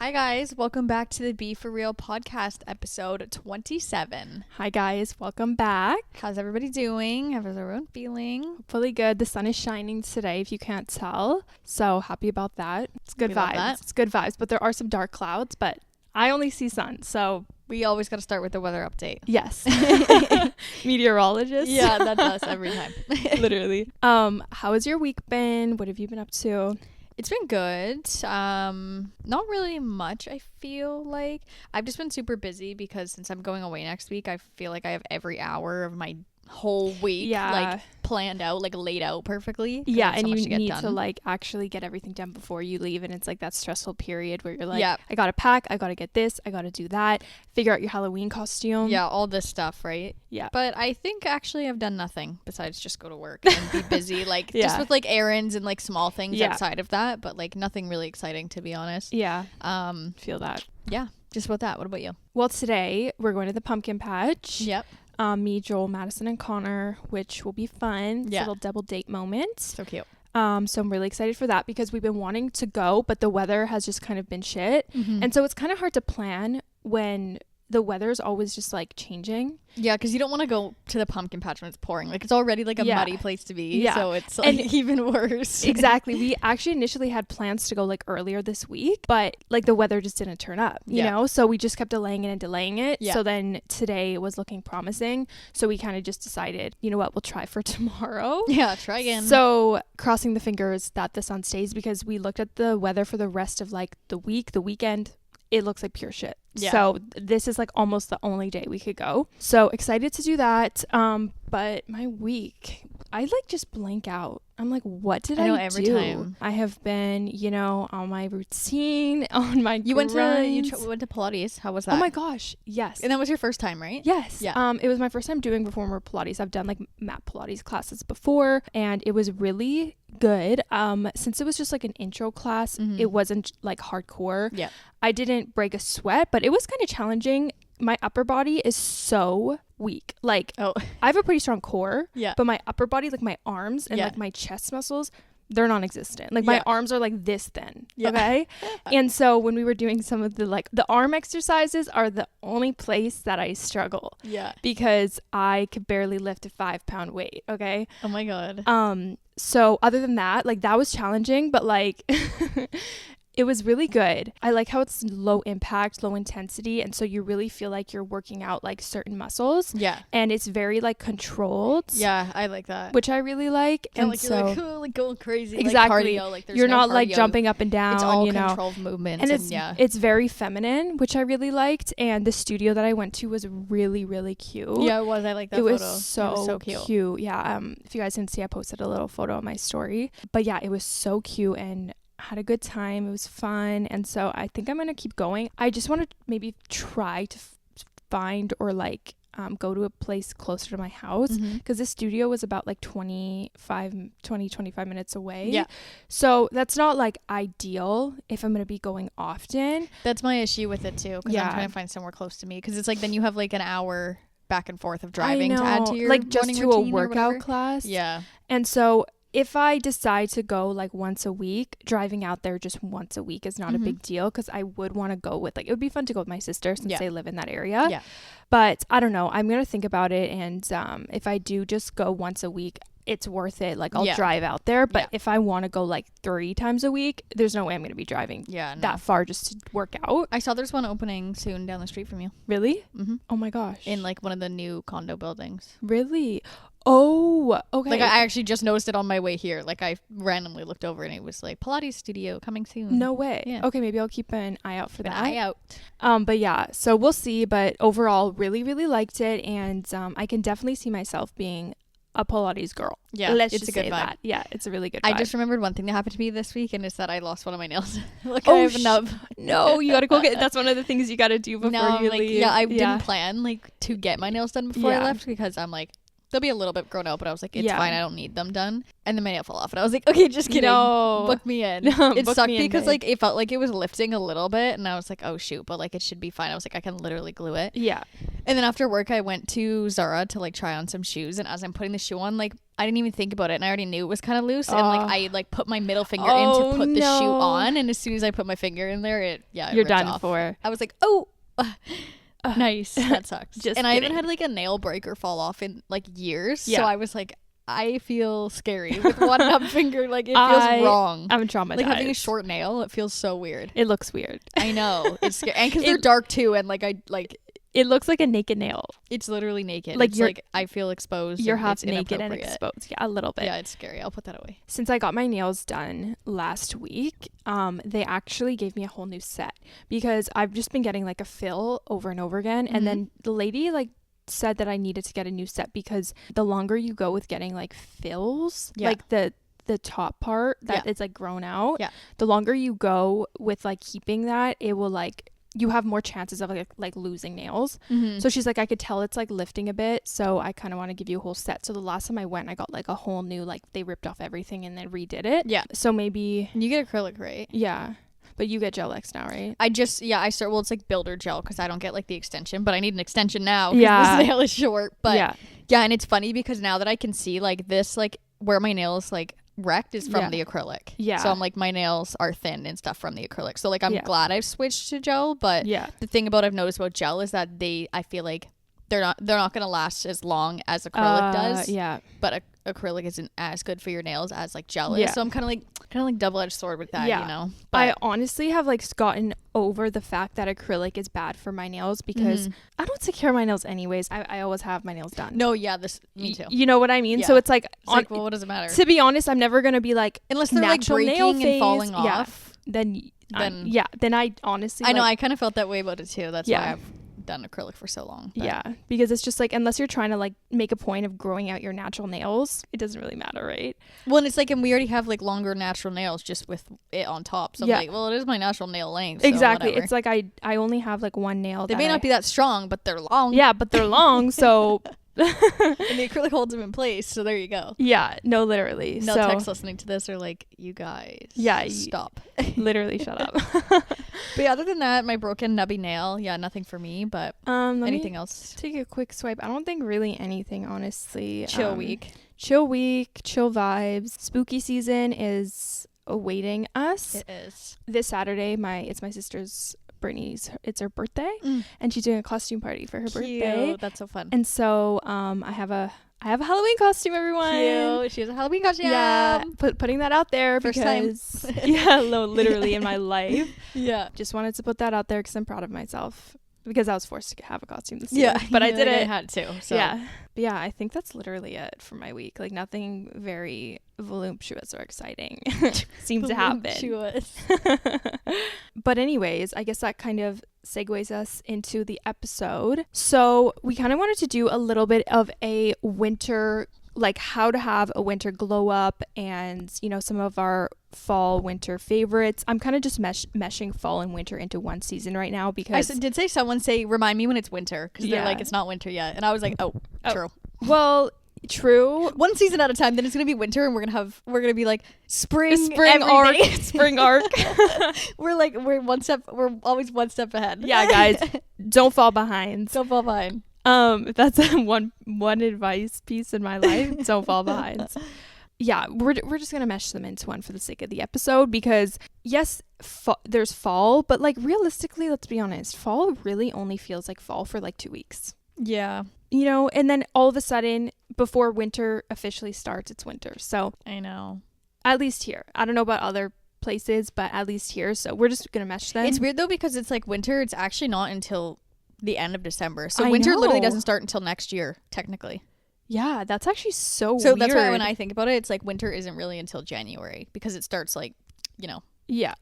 Hi guys, welcome back to the Be For Real podcast episode 27. Hi guys, welcome back. How's everybody doing? How's everyone feeling? Hopefully good. The sun is shining today if you can't tell. So happy about that. It's good vibes. It's good vibes, but there are some dark clouds, but I only see sun. So we always got to start with the weather update. Yes. Meteorologist. Yeah, that's us every time. Literally. How has your week been? What have you been up to? It's been good. Not really much, I feel like. I've just been super busy because since I'm going away next week, I feel like I have every hour of my whole week like planned out, like laid out perfectly. Yeah, and you need to like actually get everything done before you leave, and it's like that stressful period where you're like, I gotta pack, I gotta get this, I gotta do that, figure out your Halloween costume. Yeah, all this stuff, right? Yeah. But I think actually I've done nothing besides just go to work and be busy, like just with like errands and like small things outside of that, but like nothing really exciting, to be honest. Yeah. Feel that. Yeah, just about that. What about you? Well, today we're going to the pumpkin patch. Yep. Me, Joel, Madison, and Connor, which will be fun. It's a little double date moment. So cute. So I'm really excited for that because we've been wanting to go, but the weather has just kind of been shit. Mm-hmm. And so it's kind of hard to plan when the weather is always just like changing. Yeah, because you don't want to go to the pumpkin patch when it's pouring. Like it's already like a muddy place to be. Yeah. So it's like even worse. Exactly. We actually initially had plans to go like earlier this week, but like the weather just didn't turn up, you know? So we just kept delaying it and delaying it. Yeah. So then today was looking promising. So we kind of just decided, you know what, we'll try for tomorrow. Yeah, try again. So crossing the fingers that the sun stays, because we looked at the weather for the rest of like the weekend. It looks like pure shit. Yeah. So this is like almost the only day we could go. So excited to do that. But my week, I like just blank out. I'm like, what did I do? Every time. I have been, on my routine, on my You went to Pilates. How was that? Oh my gosh, yes. And that was your first time, right? Yes. Yeah. It was my first time doing reformer Pilates. I've done like mat Pilates classes before, and it was really good. Since it was just like an intro class, it wasn't like hardcore. Yeah. I didn't break a sweat, but it was kind of challenging. My upper body is so weak. Like, I have a pretty strong core, but my upper body, like my arms and like my chest muscles, they're non-existent. Like my arms are like this thin. Okay. And so when we were doing some of the arm exercises are the only place that I struggle. Yeah. Because I could barely lift a 5-pound weight. Okay. Oh my God. So other than that, like that was challenging, but like it was really good. I like how it's low impact, low intensity. And so you really feel like you're working out like certain muscles. Yeah. And it's very like controlled. Yeah, I like that. Which I really like. And like, so you're like going crazy. Exactly. Like cardio. Like you're not like jumping up and down. It's all controlled movements. And it's very feminine, which I really liked. And the studio that I went to was really, really cute. Yeah, it was. I like that photo. It was so cute. Yeah. If you guys didn't see, I posted a little photo on my story. But yeah, it was so cute and had a good time. It was fun. And so I think I'm going to keep going. I just want to maybe try to find or like go to a place closer to my house, because this studio was about like 25 minutes away. Yeah. So that's not like ideal if I'm going to be going often. That's my issue with it too, because I'm trying to find somewhere close to me, because it's like then you have like an hour back and forth of driving to add to your like just to a workout class. Yeah. And so if I decide to go like once a week, driving out there just once a week is not a big deal, because I would want to go with like, it would be fun to go with my sister since they live in that area. Yeah. But I don't know. I'm going to think about it. And if I do just go once a week, it's worth it. Like I'll drive out there. But if I want to go like 3 times a week, there's no way I'm going to be driving that far just to work out. I saw there's one opening soon down the street from you. Really? Mm-hmm. Oh my gosh. In like one of the new condo buildings. Really? Oh, okay. Like I actually just noticed it on my way here. Like I randomly looked over and it was like Pilates studio coming soon. No way. Yeah. Okay, maybe I'll keep an eye out for that. An eye out. But yeah, so we'll see. But overall, really, really liked it, and I can definitely see myself being a Pilates girl. Yeah, let's it's just a good say vibe. That. Yeah, it's a really good vibe. I just remembered one thing that happened to me this week, and it's that I lost one of my nails. Like I have a nub. No, you gotta go get. That's one of the things you gotta do before you leave. Yeah, I didn't plan like to get my nails done before I left, because I'm like, they'll be a little bit grown out, but I was like, it's fine. I don't need them done. And then my nail fell off, and I was like, okay, just kidding. No. Book me in. It sucked because like it felt like it was lifting a little bit, and I was like, oh shoot, but like it should be fine. I was like, I can literally glue it. Yeah. And then after work, I went to Zara to like try on some shoes, and as I'm putting the shoe on, like I didn't even think about it, and I already knew it was kind of loose, and like I like put my middle finger in to put the shoe on, and as soon as I put my finger in there, it you're done off. For. I was like, oh. Nice. That sucks. Just and kidding. I haven't had like a nail break or fall off in like years. Yeah. So I was like, I feel scary with one up finger. Like it feels wrong. I'm traumatized. Like having a short nail, it feels so weird. It looks weird. I know. It's scary. And because they're dark too, and like it looks like a naked nail. It's literally naked. Like it's like I feel exposed. You're half naked and exposed. Yeah, a little bit. Yeah, it's scary. I'll put that away. Since I got my nails done last week, they actually gave me a whole new set because I've just been getting like a fill over and over again. Mm-hmm. And then the lady like said that I needed to get a new set because the longer you go with getting like fills, like the top part that is like grown out, the longer you go with like keeping that, it will like you have more chances of like losing nails. Mm-hmm. So she's like, I could tell it's like lifting a bit, so I kind of want to give you a whole set. So the last time I went, I got like a whole new, like they ripped off everything and then redid it. Yeah. So maybe you get acrylic, right? Yeah. But you get Gel X now, right? I start, well, it's like builder gel because I don't get like the extension, but I need an extension now because this nail is short. But yeah, and it's funny because now that I can see like this, like where my nails like wrecked is from the acrylic. Yeah. So I'm like, my nails are thin and stuff from the acrylic. So like I'm glad I've switched to gel, but the thing I've noticed about gel is that I feel like they're not gonna last as long as acrylic does. Yeah. But acrylic isn't as good for your nails as like gel is. So I'm kind of like double-edged sword with that, you know. But I honestly have like gotten over the fact that acrylic is bad for my nails because I don't take care of my nails anyways. I always have my nails done. No, yeah, me too. You know what I mean? Yeah. So it's like, well, what does it matter? To be honest, I'm never gonna be like, unless they're like breaking and falling off. Then I honestly, I know, I kind of felt that way about it too. That's why I've done acrylic for so long. Yeah, because it's just like, unless you're trying to like make a point of growing out your natural nails, it doesn't really matter, right? Well, and it's like, and we already have like longer natural nails just with it on top, so I'm like, well, it is my natural nail length, so exactly. whatever. It's like I only have like one nail. They may not be that strong, but they're long. Yeah, but they're long, so and the acrylic holds them in place, so there you go. Yeah, no, literally. No text listening to this are like, you guys, stop. Literally shut up. But yeah, other than that, my broken nubby nail, nothing for me. But anything else? Take a quick swipe. I don't think really anything, honestly. Chill week, chill vibes. Spooky season is awaiting us. It is this Saturday. It's my sister's, Brittany's, it's her birthday, and she's doing a costume party for her birthday. That's so fun. And so I have a Halloween costume, everyone. Cute. She has a Halloween costume. Yeah, putting that out there First because time. Literally in my life. Yeah, just wanted to put that out there because I'm proud of myself. Because I was forced to have a costume this year. But I did it. I had to. So. Yeah. But yeah, I think that's literally it for my week. Like, nothing very voluptuous or exciting seems to happen. But anyways, I guess that kind of segues us into the episode. So we kind of wanted to do a little bit of a winter, like how to have a winter glow up, and some of our fall winter favorites. I'm kind of just meshing fall and winter into one season right now because I did say someone say remind me when it's winter because they're like, it's not winter yet, and I was like, oh, true. Well, true. One season at a time. Then it's gonna be winter, and we're gonna be like spring arc. Spring arc. we're always one step ahead. Yeah, guys, don't fall behind. Don't fall behind. That's one advice piece in my life. Don't fall behind. Yeah, we're just gonna mesh them into one for the sake of the episode because yes, there's fall, but like realistically, let's be honest, fall really only feels like fall for like 2 weeks. Yeah, and then all of a sudden, before winter officially starts, it's winter. So I know, at least here. I don't know about other places, but at least here. So we're just gonna mesh them. It's weird though because it's like winter. It's actually not until the end of December. So winter literally doesn't start until next year, technically. Yeah, that's actually so weird. So that's why when I think about it, it's like winter isn't really until January because it starts like,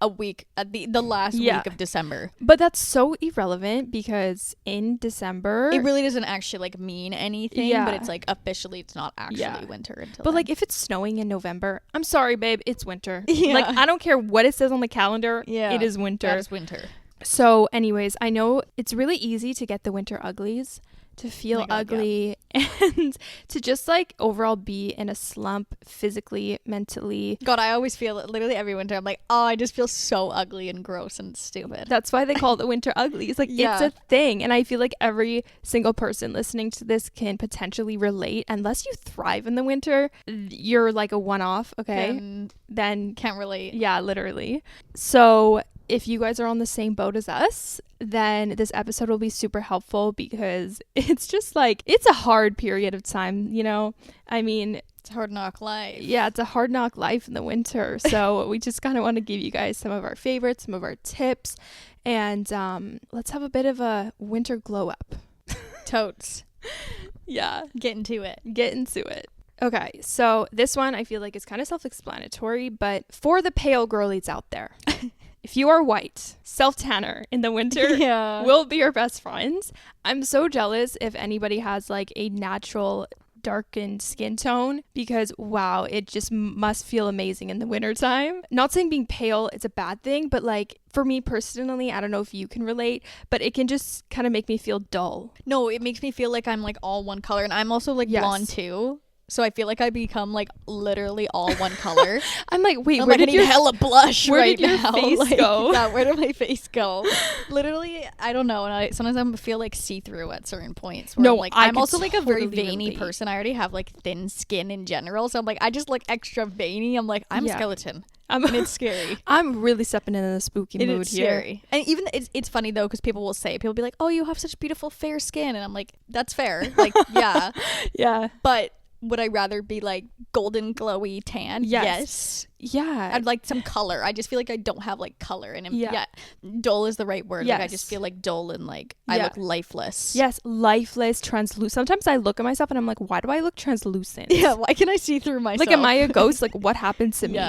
a week at the last week of December. But that's so irrelevant because in December it really doesn't actually like mean anything, but it's like officially it's not actually winter until But then. Like if it's snowing in November, I'm sorry babe, it's winter. Like I don't care what it says on the calendar, it is winter. That is winter. So anyways, I know it's really easy to get the winter uglies, to feel ugly, and to just like overall be in a slump physically, mentally. God, I always feel it literally every winter. I'm like, oh, I just feel so ugly and gross and stupid. That's why they call it the winter uglies. Like, it's a thing. And I feel like every single person listening to this can potentially relate. Unless you thrive in the winter, you're like a one-off, okay? Then can't relate. Yeah, literally. So if you guys are on the same boat as us, then this episode will be super helpful, because it's just like, it's a hard period of time, you know? I mean, it's a hard knock life. Yeah, it's a hard knock life in the winter. So we just kind of want to give you guys some of our favorites, some of our tips, and let's have a bit of a winter glow up. Totes. Yeah. Get into it. Okay, so this one I feel like is kind of self-explanatory, but for the pale girlies out there, if you are white, self-tanner in the winter, we'll be your best friends. I'm so jealous if anybody has like a natural darkened skin tone, because wow, it just must feel amazing in the wintertime. Not saying being pale is a bad thing, but like for me personally, I don't know if you can relate, but it can just kind of make me feel dull. No, it makes me feel like I'm like all one color, and I'm also like blonde too. So I feel like I become like literally all one color. I'm like, wait, where did your hella blush where right did your now? Face like, go? Yeah, where did my face go? Literally, I don't know. And sometimes I feel like see-through at certain points. No, I'm also like a very veiny person. I already have like thin skin in general, so I'm like, I just look extra veiny. I'm like, I'm a skeleton. And it's scary. I'm really stepping into the spooky mood it's here. Scary. And even it's funny though, because people will be like, oh, you have such beautiful fair skin, and I'm like, that's fair. Like, yeah. Yeah. But would I rather be like golden glowy tan? Yes. Yeah. I'd like some color. I just feel like I don't have like color in him. Yeah. Dull is the right word. Yes. Like I just feel like dull and like I look lifeless. Yes, lifeless, translucent. Sometimes I look at myself and I'm like, why do I look translucent? Yeah, why can I see through myself? Like, am I a ghost? Like, what happened to me?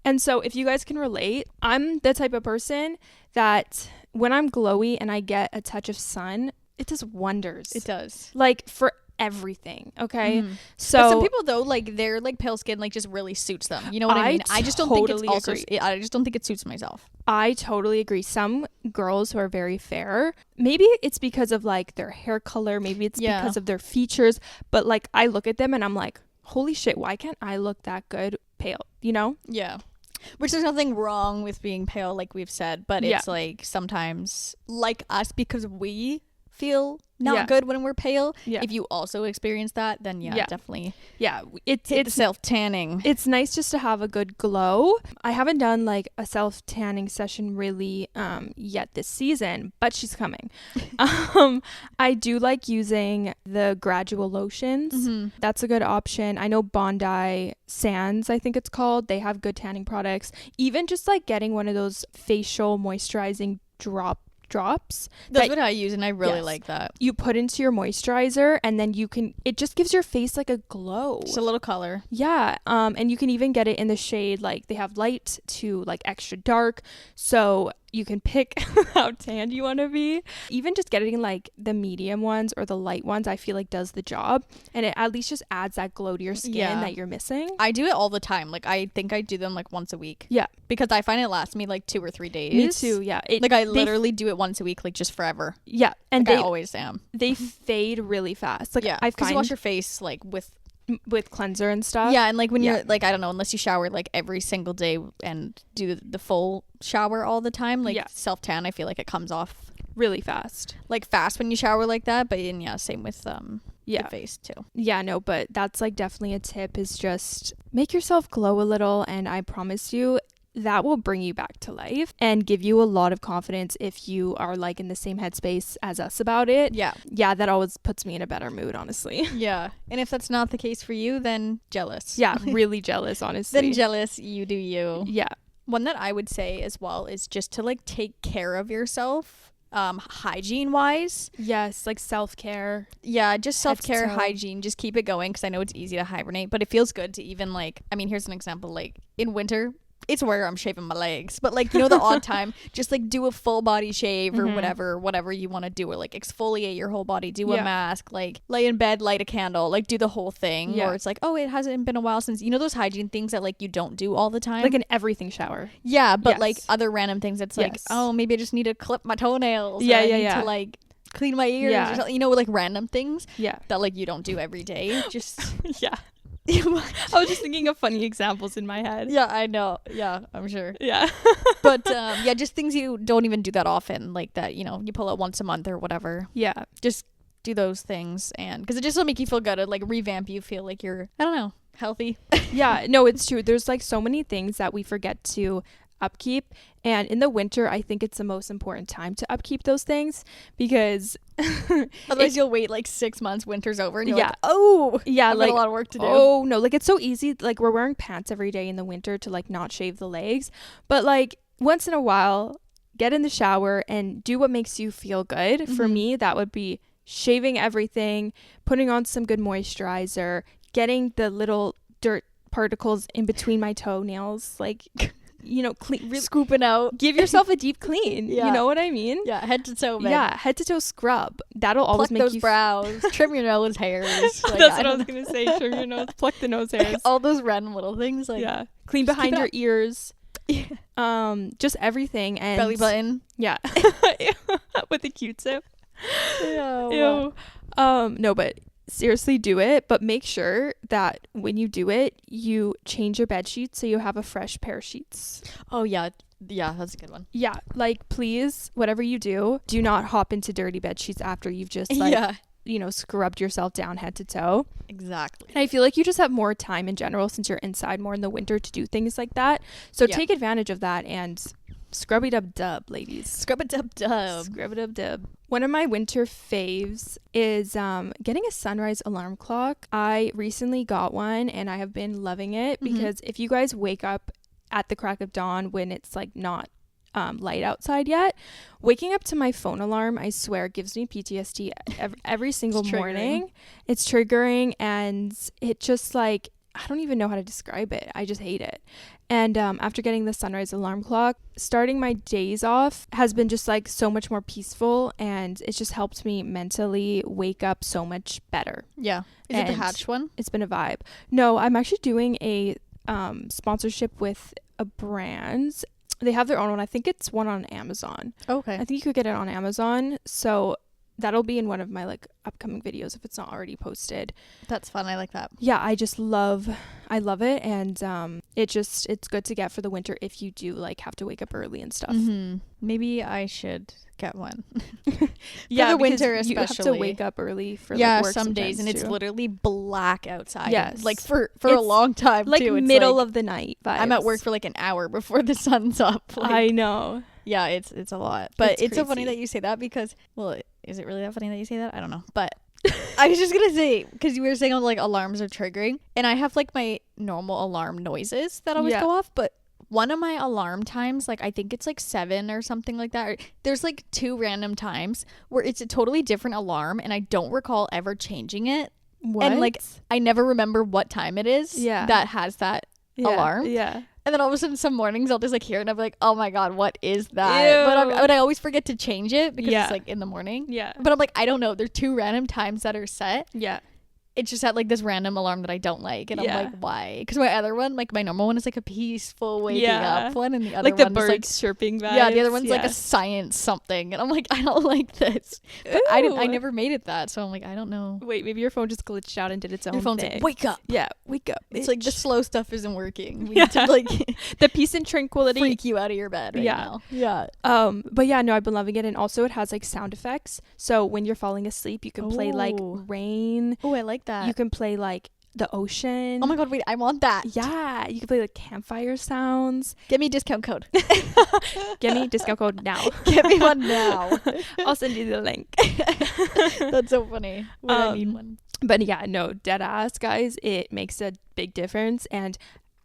And so if you guys can relate, I'm the type of person that when I'm glowy and I get a touch of sun, it does wonders. It does. Like, for everything. Okay. So but some people though, like their like pale skin like just really suits them, you know what I mean? I just don't think it's also I just don't think it suits myself. I totally agree. Some girls who are very fair, maybe it's because of like their hair color, maybe it's because of their features, but like I look at them and I'm like, holy shit, why can't I look that good pale, you know? Yeah. Which there's nothing wrong with being pale, like we've said, but it's like sometimes like us, because we feel not good when we're pale. If you also experience that, then definitely. Yeah, it's self-tanning. It's nice just to have a good glow. I haven't done like a self-tanning session really yet this season, but she's coming. I do like using the gradual lotions. That's a good option. I know Bondi Sands, I think it's called, they have good tanning products. Even just like getting one of those facial moisturizing drops. That's what I use, and I really like that. You put into your moisturizer, and then it just gives your face like a glow. Just a little color. Yeah. And you can even get it in the shade, like they have light to like extra dark. So you can pick how tanned you want to be. Even just getting like the medium ones or the light ones, I feel like does the job, and it at least just adds that glow to your skin that you're missing. I do it all the time. Like I think I do them like once a week. Yeah, because I find it lasts me like 2 or 3 days. Me too. Yeah, like I literally do it once a week, like just forever. Yeah, and like I always am. They fade really fast. Like because you wash your face like with cleanser and stuff. Yeah, and like when you're like, I don't know, unless you shower like every single day and do the full shower all the time, like self-tan, I feel like it comes off really fast. Like fast when you shower like that, but same with the face too. Yeah, no, but that's like definitely a tip, is just make yourself glow a little, and I promise you that will bring you back to life and give you a lot of confidence if you are like in the same headspace as us about it. Yeah, that always puts me in a better mood, honestly. Yeah, and if that's not the case for you, then jealous. Yeah, really jealous, honestly. Then jealous, you do you. Yeah. One that I would say as well is just to like take care of yourself, hygiene wise. Yes, like self-care. Yeah, just self-care, hygiene, just keep it going, because I know it's easy to hibernate, but it feels good to even like, I mean, here's an example, like in winter, it's where I'm shaving my legs, but like, you know, the odd time, just like do a full body shave or whatever you want to do, or like exfoliate your whole body, do a mask, like lay in bed, light a candle, like do the whole thing. Or it's like, oh, it hasn't been a while since, you know, those hygiene things that like you don't do all the time, like an everything shower. Yeah, but like other random things that's like, oh, maybe I just need to clip my toenails, to like clean my ears, or something, you know, like random things that like you don't do every day. Just I was just thinking of funny examples in my head. Yeah, I know. Yeah, I'm sure. Yeah. But just things you don't even do that often, like that, you know, you pull out once a month or whatever. Yeah. Just do those things, and because it just will make you feel good. It like revamp you, feel like you're, I don't know, healthy. Yeah, no, it's true. There's like so many things that we forget to upkeep, and in the winter I think it's the most important time to upkeep those things, because otherwise you'll wait like 6 months, winter's over, and you're like, oh yeah, I've got a lot of work to do. Oh no, like it's so easy, like we're wearing pants every day in the winter to like not shave the legs, but like once in a while get in the shower and do what makes you feel good. For me, that would be shaving everything, putting on some good moisturizer, getting the little dirt particles in between my toenails, like you know, clean, scooping out, give yourself a deep clean. You know what I mean? Yeah, head to toe, man. Yeah, head to toe scrub. That'll always make those you brows, trim your nose hairs. Like, that's what I was gonna say. Trim your nose, pluck the nose hairs. All those random little things, like clean behind your ears. Just everything. And belly button. Yeah. With the Q-tip. Ew. No, but seriously, do it, but make sure that when you do it, you change your bed sheets so you have a fresh pair of sheets. Oh yeah, that's a good one. Yeah, like please, whatever you do not hop into dirty bed sheets after you've just like you know, scrubbed yourself down head to toe. Exactly. And I feel like you just have more time in general since you're inside more in the winter to do things like that, so take advantage of that and scrub it up dub, ladies. Scrub it up dub. Scrub it up dub. One of my winter faves is getting a sunrise alarm clock. I recently got one and I have been loving it because if you guys wake up at the crack of dawn when it's like not light outside yet, waking up to my phone alarm, I swear, gives me PTSD every single morning. It's triggering, and it just like, I don't even know how to describe it. I just hate it. And after getting the sunrise alarm clock, starting my days off has been just like so much more peaceful, and it's just helped me mentally wake up so much better. Yeah. Is it the Hatch one? It's been a vibe. No, I'm actually doing a sponsorship with a brand. They have their own one. I think it's one on Amazon. Okay. I think you could get it on Amazon. So that'll be in one of my like upcoming videos if it's not already posted. That's fun. I like that. Yeah, I love it, and it's good to get for the winter if you do like have to wake up early and stuff. Maybe I should get one. Yeah, for the winter especially. You have to wake up early for work some days, and it's literally black outside. Yes, like for a long time like too. It's middle of the night vibes. I'm at work for like an hour before the sun's up. Like, I know. Yeah, it's a lot, but it's so funny crazy. that you say that because, well, is it really that funny that you say that? I don't know, but I was just gonna say, because you were saying like alarms are triggering, and I have like my normal alarm noises that always go off, but one of my alarm times, like I think it's like 7 or something like that, or there's like 2 random times where it's a totally different alarm, and I don't recall ever changing it. What? And like I never remember what time it is that has that alarm. Yeah. And then all of a sudden, some mornings I'll just like hear it and I'm like, oh my God, what is that? But I always forget to change it because it's like in the morning. Yeah. But I'm like, I don't know. There are 2 random times that are set. Yeah. It's just at like this random alarm that I don't like. And I'm like, why? Because my other one, like my normal one is like a peaceful waking up one. And the other like the one birds is like chirping vibes. Yeah, the other one's like a science something. And I'm like, I don't like this. But I never made it that. So I'm like, I don't know. Wait, maybe your phone just glitched out and did its own Your phone's thing. like, wake up. Yeah, wake up. It's like the slow stuff isn't working. We need to like the peace and tranquility freak you out of your bed right now. Yeah. But yeah, no, I've been loving it. And also it has like sound effects. So when you're falling asleep, you can play like rain. Oh, I like that. You can play like the ocean. Oh my God, wait, I want that. Yeah, you can play like campfire sounds. Get me a discount code. Get me discount code now. Get me one now. I'll send you the link. That's so funny. I need one. But yeah, no, dead ass, guys. It makes a big difference. And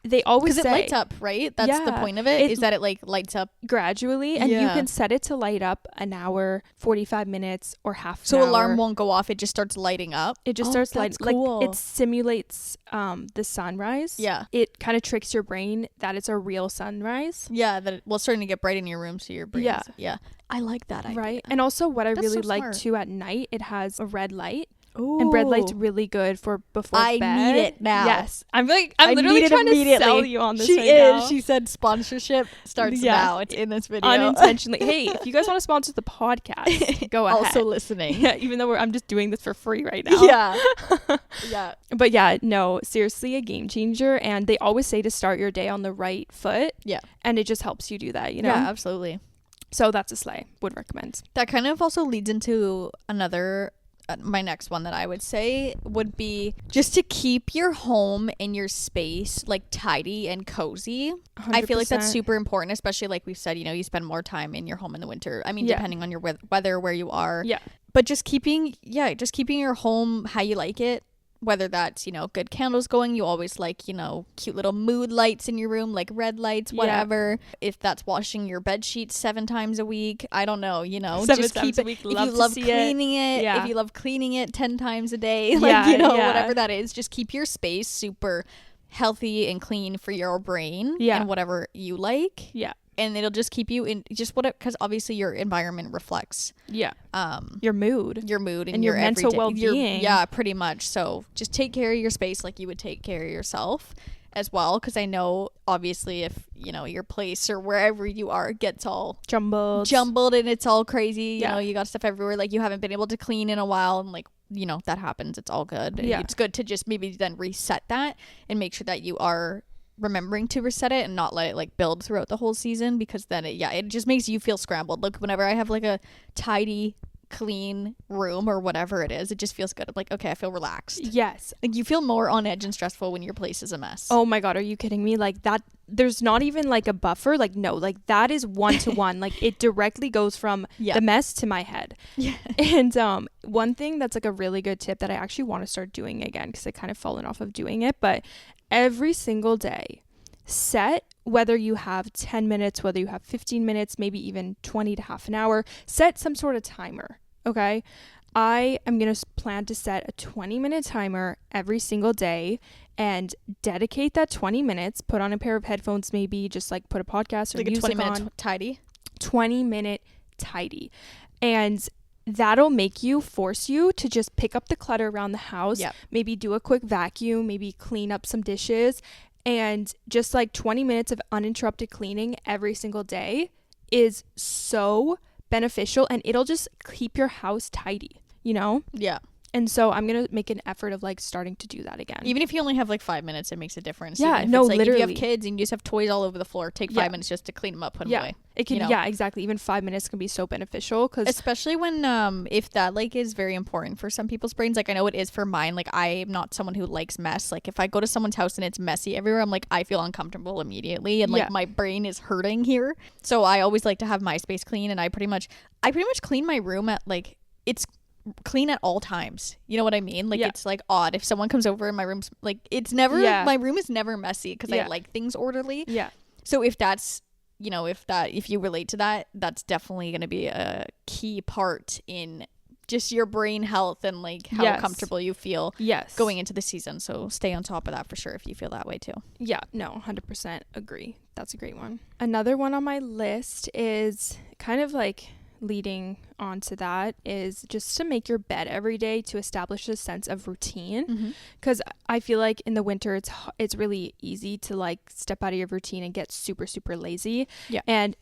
they always say, because it lights up, right? That's the point of it, is that it like lights up gradually, and you can set it to light up an hour, 45 minutes, or half an hour. So alarm won't go off, it just starts lighting up. It just starts lighting. Cool. Like, it simulates the sunrise. Yeah, it kind of tricks your brain that it's a real sunrise. Yeah, that it's starting to get bright in your room, so your brain. Yeah, I like that idea. Right. And also what I really like too, at night, it has a red light. Ooh. And red light's really good for before bed. I need it now. Yes. I'm literally trying to sell you on this now. She said sponsorship starts now. It's in this video. Unintentionally. Hey, if you guys want to sponsor the podcast, go ahead. Also listening. Yeah, even though I'm just doing this for free right now. Yeah. Yeah. But yeah, no, seriously, a game changer. And they always say to start your day on the right foot. Yeah. And it just helps you do that, you know? Yeah, absolutely. So that's a slay. Would recommend. That kind of also leads into another... my next one that I would say would be just to keep your home and your space like tidy and cozy. 100%. I feel like that's super important, especially like we've said, you know, you spend more time in your home in the winter. I mean, depending on your weather, where you are. Yeah. But just keeping your home how you like it. Whether that's, you know, good candles going, you always like, you know, cute little mood lights in your room, like red lights, whatever. Yeah. If that's washing your bed sheets 7 times a week, I don't know, you know, 7 just times keep a week. If you love cleaning it, if you love cleaning it 10 times a day, like, you know, whatever that is, just keep your space super healthy and clean for your brain and whatever you like. Yeah. And it'll just keep you in just because obviously your environment reflects your mood and your mental well-being. Yeah, pretty much. So just take care of your space like you would take care of yourself as well, because I know obviously if, you know, your place or wherever you are gets all jumbled and it's all crazy, you know, you got stuff everywhere, like you haven't been able to clean in a while, and like, you know, that happens. It's all good. It's good to just maybe then reset that and make sure that you are remembering to reset it and not let it like build throughout the whole season, because then it just makes you feel scrambled. Look, whenever I have like a tidy, clean room or whatever it is, it just feels good. I'm like, okay, I feel relaxed. Yes. Like you feel more on edge and stressful when your place is a mess. Oh my God, are you kidding me? Like that, there's not even like a buffer. Like, no, like that is 1-to-1. Like it directly goes from the mess to my head. Yeah. And one thing that's like a really good tip that I actually want to start doing again, because I kind of fallen off of doing it, but every single day, set, whether you have 10 minutes, whether you have 15 minutes, maybe even 20 to half an hour, set some sort of timer. Okay. I am going to plan to set a 20-minute timer every single day and dedicate that 20 minutes, put on a pair of headphones, maybe just like put a podcast or like music 20-minute tidy. 20-minute tidy. And that'll make you, force you to just pick up the clutter around the house, maybe do a quick vacuum, maybe clean up some dishes, and just like 20 minutes of uninterrupted cleaning every single day is so beneficial, and it'll just keep your house tidy, you know? Yeah. And so I'm going to make an effort of like starting to do that again. Even if you only have like 5 minutes, it makes a difference. Yeah, no, like, literally. If you have kids and you just have toys all over the floor, take 5 minutes just to clean them up, put them away. It can, you know? Yeah, exactly. Even 5 minutes can be so beneficial, because especially when if that like is very important for some people's brains. Like I know it is for mine. Like I'm not someone who likes mess. Like if I go to someone's house and it's messy everywhere, I'm like, I feel uncomfortable immediately, and like my brain is hurting here. So I always like to have my space clean, and I pretty much clean my room at like, it's clean at all times, you know what I mean? Like it's like odd if someone comes over and my room's like, it's never my room is never messy, because I like things orderly. So if that's, you know, if you relate to that, that's definitely going to be a key part in just your brain health and like how comfortable you feel going into the season. So stay on top of that for sure if you feel that way too. Yeah, no, 100% agree. That's a great one. Another one on my list is kind of like leading on to that, is just to make your bed every day to establish a sense of routine, because I feel like in the winter it's really easy to like step out of your routine and get super lazy. And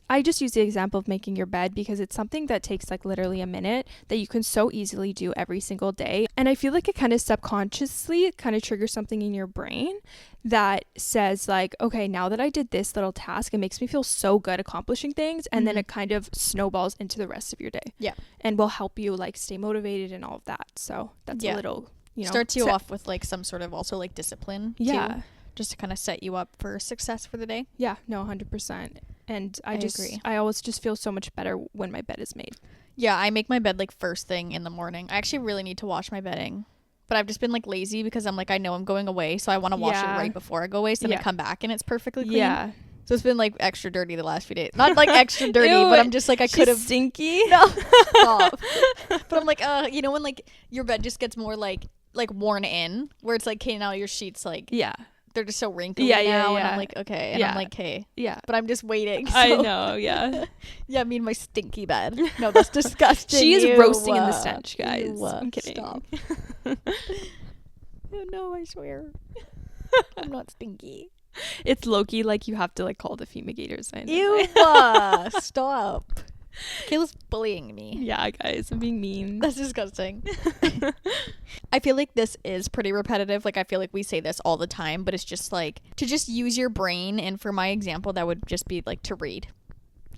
I just use the example of making your bed, because it's something that takes like literally a minute that you can so easily do every single day. And I feel like it kind of subconsciously kind of triggers something in your brain that says like, okay, now that I did this little task, it makes me feel so good accomplishing things. And then it kind of snowballs into the rest of your day. Yeah. And will help you like stay motivated and all of that. So that's a little, you know, starts you off with like some sort of also like discipline too, just to kind of set you up for success for the day. Yeah, no, 100%. And I agree. I always just feel so much better when my bed is made. Yeah, I make my bed like first thing in the morning. I actually really need to wash my bedding but I've just been like lazy because I'm like, I know I'm going away, so I want to wash it right before I go away, so then I come back and it's perfectly clean. Yeah. So it's been like extra dirty the last few days. Not like extra dirty, but I'm just like, I could have stinky. No, stop. But I'm like, you know when like your bed just gets more like worn in, where it's like, okay, now your sheets like they're just so wrinkly now, and I'm like, okay, and I'm like, hey, but I'm just waiting. So. I know, yeah. I mean my stinky bed. No, that's disgusting. She is roasting in the stench, guys. I'm kidding. Stop. No, I swear, I'm not stinky. It's low-key like you have to like call the fumigators. Ew, stop. Kayla's bullying me. Yeah, guys, I'm being mean. That's disgusting. I feel like this is pretty repetitive. Like, I feel like we say this all the time, but it's just like to just use your brain. And for my example, that would just be like to read.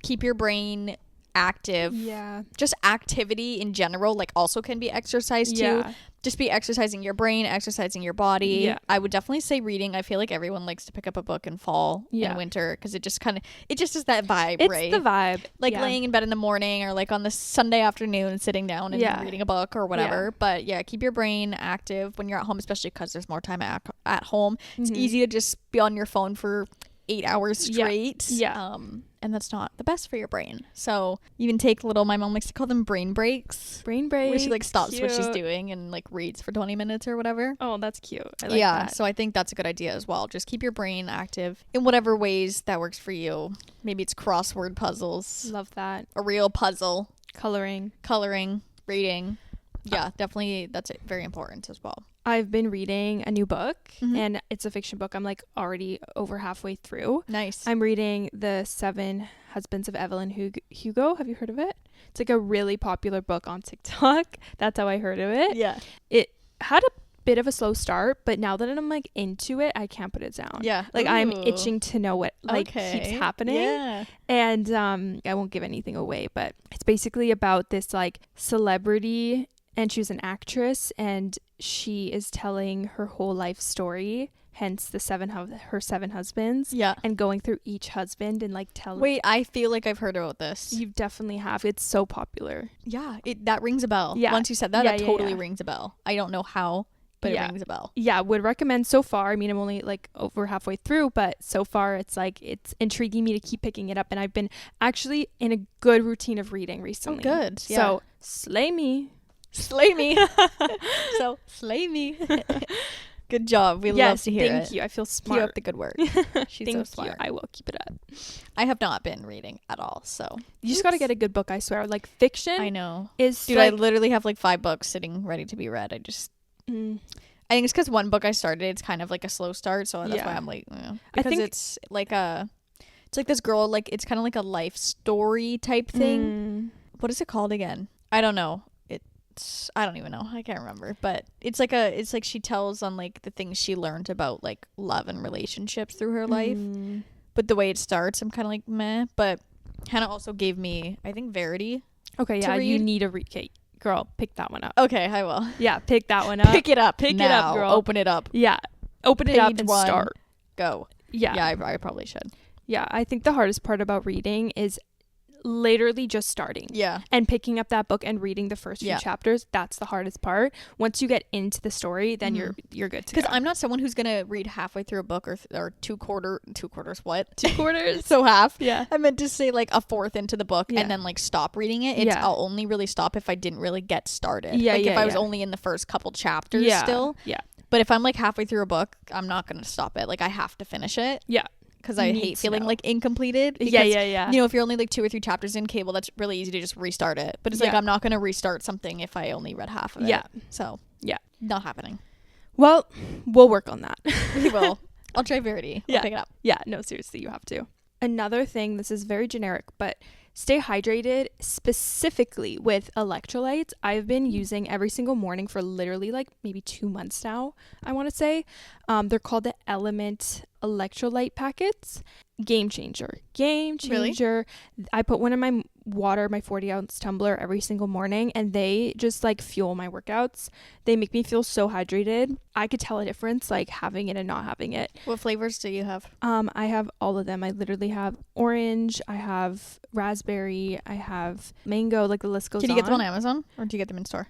Keep your brain active. Yeah. Just activity in general, like, also can be exercise too. Yeah. Just be exercising your brain, exercising your body. Yeah. I would definitely say reading. I feel like everyone likes to pick up a book in fall and winter because it just is that vibe, right? It's the vibe. Like laying in bed in the morning or like on the Sunday afternoon sitting down and reading a book or whatever. Yeah. But yeah, keep your brain active when you're at home, especially because there's more time at home. It's easy to just be on your phone for 8 hours straight. Yeah. And that's not the best for your brain. So even take my mom likes to call them brain breaks. Where she like stops what she's doing and like reads for 20 minutes or whatever. Oh, that's cute. I like that. So I think that's a good idea as well. Just keep your brain active in whatever ways that works for you. Maybe it's crossword puzzles. Love that. A real puzzle. Coloring. Reading. Yeah, definitely. That's very important as well. I've been reading a new book and it's a fiction book. I'm like already over halfway through. Nice. I'm reading The 7 Husbands of Evelyn Hugo. Have you heard of it? It's like a really popular book on TikTok. That's how I heard of it. Yeah. It had a bit of a slow start, but now that I'm like into it, I can't put it down. Yeah. Like I'm itching to know what keeps happening. Yeah. And I won't give anything away, but it's basically about this like celebrity, and she was an actress, and she is telling her whole life story, hence the her 7 husbands. Yeah. And going through each husband and like telling. Wait, I feel like I've heard about this. You definitely have. It's so popular. Yeah, that rings a bell. Yeah. Once you said that, that totally rings a bell. I don't know how, but it rings a bell. Yeah, would recommend so far. I mean, I'm only like over halfway through, but so far it's like it's intriguing me to keep picking it up, and I've been actually in a good routine of reading recently. Oh, good. Yeah. So slay me. Slay me. So slay me. Good job. We love to hear it. Thank you. I feel smart. Keep up the good work. She's so smart. You. I will keep it up. I have not been reading at all, so you just got to get a good book. I swear, like fiction. I know. Dude, I literally have like 5 books sitting ready to be read. I just. I think it's because one book I started. It's kind of like a slow start, so that's why I'm like, because I think it's like this girl, like it's kind of like a life story type thing. What is it called again? I don't know. I don't even know. I can't remember. But it's like she tells on like the things she learned about like love and relationships through her life. But the way it starts, I'm kind of like meh. But Hannah also gave me, I think, Verity. Okay, yeah, you need a read. Okay, girl, pick that one up. Okay, I will. Yeah, pick that one up. Pick it up. Pick it up, girl. Open it up. Yeah, open it up and start. Go. Yeah. Yeah, I probably should. Yeah, I think the hardest part about reading is literally just starting and picking up that book and reading the first few chapters. That's the hardest part. Once you get into the story, then you're good to go. Because I'm not someone who's gonna read halfway through a book or two quarters So half. I meant to say like a fourth into the book and then like stop reading it. I'll only really stop if I didn't really get started. If I was only in the first couple chapters still. But if I'm like halfway through a book, I'm not gonna stop it. Like I have to finish it. Because I hate feeling like incompleted. Because, you know, if you're only like 2 or 3 chapters in, well, that's really easy to just restart it. But it's like I'm not going to restart something if I only read half of it. So not happening. Well, we'll work on that. We will. I'll try Verity. I'll pick it up. Yeah, no, seriously, you have to. Another thing, this is very generic, but stay hydrated, specifically with electrolytes. I've been using every single morning for literally like maybe 2 months now, I want to say. They're called the Element electrolyte packets. Game changer. Really? I put one in my water, my 40-ounce tumbler every single morning, and they just like fuel my workouts. They make me feel so hydrated. I could tell a difference like having it and not having it. What flavors do you have? I have all of them. I literally have orange, I have raspberry, I have mango, like the list goes on. Can you get them on Amazon or do you get them in store?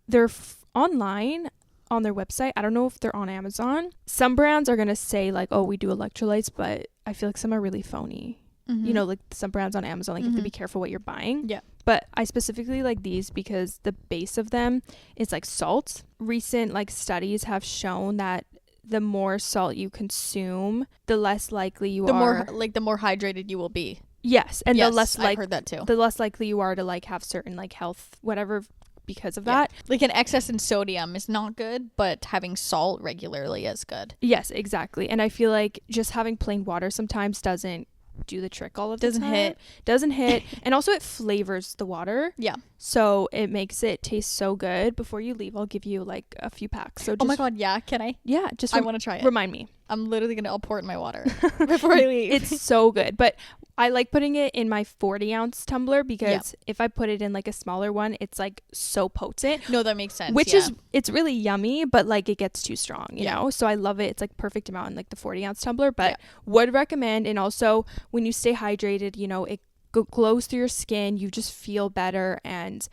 They're online. on their website. I don't know if they're on Amazon. Some brands are going to say like, oh, we do electrolytes, but I feel like some are really phony. You know, like some brands on Amazon, like you have to be careful what you're buying. Yeah. But I specifically like these because the base of them is like salt. Recent like studies have shown that the more salt you consume, the less likely you are. The more hydrated you will be. Yes. And the less I've heard that too. The less likely you are to like have certain like health, whatever, because of that. Like an excess in sodium is not good, but having salt regularly is good. Yes, exactly. And I feel like just having plain water sometimes doesn't do the trick all of the time. Doesn't hit. And also it flavors the water. Yeah. So it makes it taste so good. Before you leave, I'll give you like a few packs. So just, oh my God, yeah. Can I? Yeah. Just I want to try it. Remind me. I'm literally I'll pour it in my water before I leave. It's so good. But I like putting it in my 40-ounce tumbler because if I put it in like a smaller one, it's like so potent. No, that makes sense. Which is, it's really yummy, but like it gets too strong, you know? So I love it. It's like perfect amount in like the 40-ounce tumbler, but would recommend. And also when you stay hydrated, you know, it glows through your skin. You just feel better and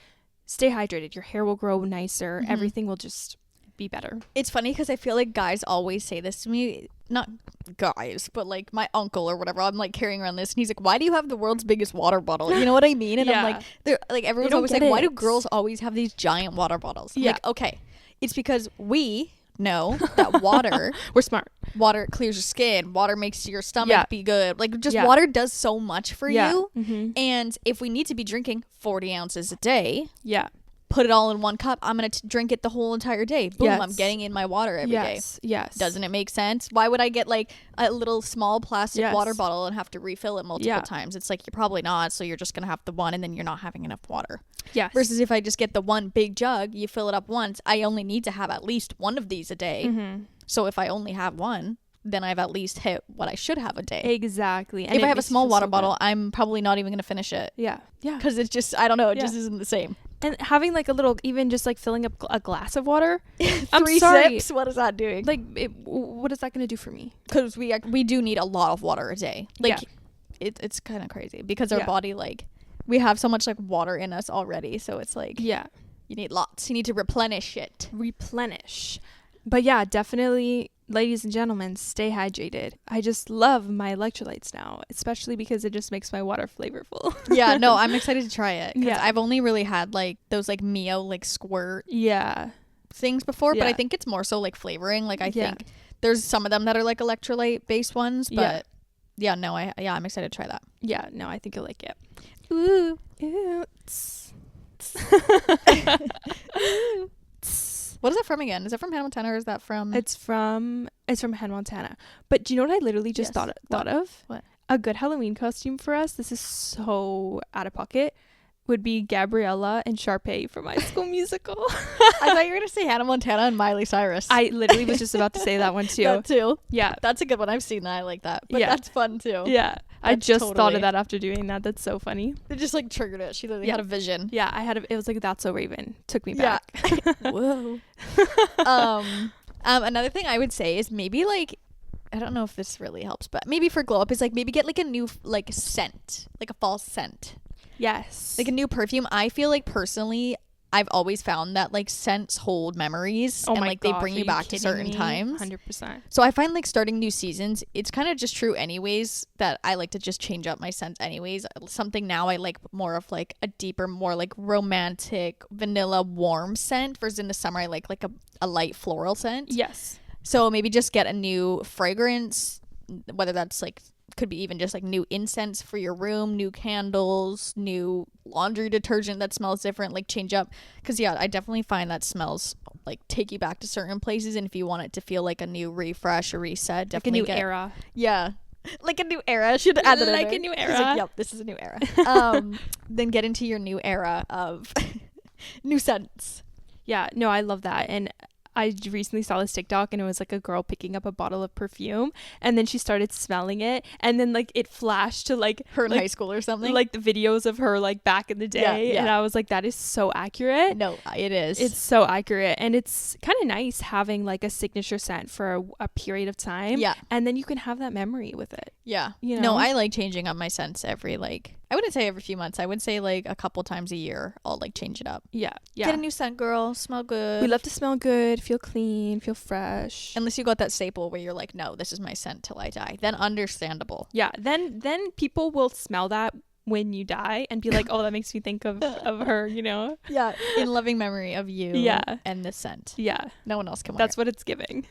stay hydrated. Your hair will grow nicer. Everything will just be better. It's funny because I feel like guys always say this to me. Not guys, but like my uncle or whatever. I'm like carrying around this and he's like, why do you have the world's biggest water bottle? You know what I mean? And I'm like, they're like, everyone's always like, why do girls always have these giant water bottles? I'm like, okay, it's because we know that water we're smart. Water clears your skin, water makes your stomach be good, like just water does so much for you. And if we need to be drinking 40 ounces a day, put it all in one cup, I'm gonna drink it the whole entire day. Boom, I'm getting in my water every day. Yes. Doesn't it make sense? Why would I get like a little small plastic water bottle and have to refill it multiple times? It's like, you're probably not, so you're just gonna have the one and then you're not having enough water. Yes. Versus if I just get the one big jug, you fill it up once, I only need to have at least one of these a day. So if I only have one, then I've at least hit what I should have a day. Exactly. And if I have a small water bottle, I'm probably not even gonna finish it. Yeah. Because it's just, I don't know, it just isn't the same. And having like a little, even just like filling up a glass of water. Three sips? What is that doing? Like, what is that going to do for me? Because we do need a lot of water a day. Like, it's kind of crazy because our body, like, we have so much like water in us already. So it's like, you need lots. You need to replenish it. But yeah, definitely, ladies and gentlemen, stay hydrated. I just love my electrolytes now, especially because it just makes my water flavorful. Yeah, no, I'm excited to try it. Yeah. I've only really had like those like Mio like squirt things before, but I think it's more so like flavoring. Like I think there's some of them that are like electrolyte based ones, but I'm excited to try that. Yeah, no, I think you'll like it. Ooh. Ooh. What is that from again? Is that from Hannah Montana or is that from? It's from Hannah Montana. But do you know what I literally just thought of? What? A good Halloween costume for us. This is so out of pocket. Would be Gabriella and Sharpay from High School Musical. I thought you were going to say Hannah Montana and Miley Cyrus. I literally was just about to say that one too. That too? Yeah. That's a good one. I've seen that. I like that. But that's fun too. Yeah. I just thought of that after doing that. That's so funny. It just like triggered it. She literally had a vision. Yeah. It was like, That's So Raven. Took me back. Whoa. Another thing I would say is maybe like, I don't know if this really helps, but maybe for glow up is like maybe get like a new like scent, like a fall scent. Yes. Like a new perfume. I feel like personally, I've always found that like scents hold memories and like they bring you back to certain times. 100%. So I find like starting new seasons, it's kind of just true anyways that I like to just change up my scents anyways. Something now I like more of like a deeper, more like romantic, vanilla, warm scent versus in the summer I like a light floral scent. Yes. So maybe just get a new fragrance, whether that's like could be even just like new incense for your room, new candles, new laundry detergent that smells different, like change up. Because I definitely find that smells like take you back to certain places, and if you want it to feel like a new refresh or reset, definitely like a new era. Yeah, like a new era. Should add that in like a new era. Like, yep, this is a new era. Then get into your new era of new scents. Yeah, no, I love that. And I recently saw this TikTok and it was like a girl picking up a bottle of perfume and then she started smelling it and then like it flashed to like her in high school or something, like the videos of her like back in the day. And I was like, that is so accurate. No, it is. It's so accurate. And it's kind of nice having like a signature scent for a period of time. Yeah. And then you can have that memory with it. Yeah. You know? No, I like changing up my scents every like, I wouldn't say every few months. I would say like a couple times a year I'll like change it up. Yeah. Get a new scent, girl. Smell good. We love to smell good, feel clean, feel fresh. Unless you got that staple where you're like, no, this is my scent till I die. Then understandable. Yeah. Then people will smell that when you die and be like, oh, that makes me think of her, you know? Yeah. In loving memory of you. Yeah. And the scent. Yeah. No one else can wear. That's what it's giving.